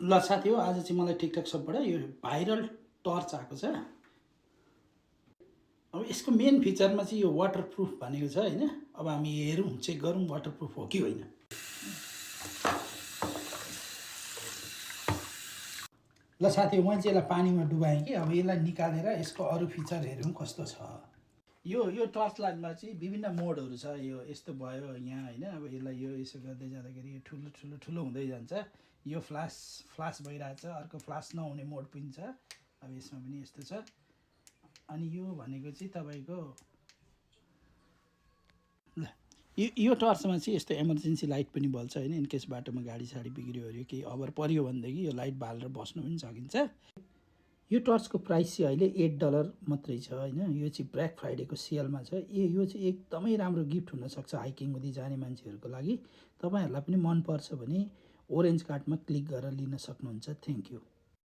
ल साथी हो, आज चाहिँ मलाई टिकटक सबबाट यो भाइरल टर्च आएको छ। अब यसको मेन फिचरमा चाहिँ यो वाटरप्रुफ भनेको छ हैन। अब हामी हेरौँ, चेक गरौँ वाटरप्रुफ हो कि होइन। ल साथी हो, मैले चाहिँ यसलाई पानीमा डुबाएँ कि अब यसलाई निकालेर यसको अरू फिचर हेरौँ कस्तो छ। यो टर्च लाइटमा चाहिँ विभिन्न मोडहरू छ। यो यस्तो भयो यहाँ हैन। अब यसलाई यो यसो गर्दै जाँदाखेरि यो ठुलो ठुलो ठुलो हुँदै जान्छ। यो फ्लास भइरहेछ, अर्को फ्लास नहुने मोड पनि छ। अब यसमा पनि यस्तो छ। अनि यो भनेको चाहिँ तपाईको ल यो टर्चमा चाहिँ यस्तो इमर्जेन्सी लाइट पनि बल्छ हैन। इनकेस बाटोमा गाडी साडी बिग्रियो अरे केही अभर पर्यो भनेदेखि यो लाइट बालेर बस्नु पनि सकिन्छ। यो टर्चको प्राइस चाहिँ अहिले $8 मात्रै छ हैन। यो चाहिँ ब्ल्याक फ्राइडेको सेलमा छ। यो चाहिँ एकदमै राम्रो गिफ्ट हुनसक्छ हाइकिङ हुँदै जाने मान्छेहरूको लागि। तपाईँहरूलाई पनि मन पर्छ भने ओरेन्ज कार्डमा क्लिक गरेर लिन सक्नुहुन्छ। Thank you.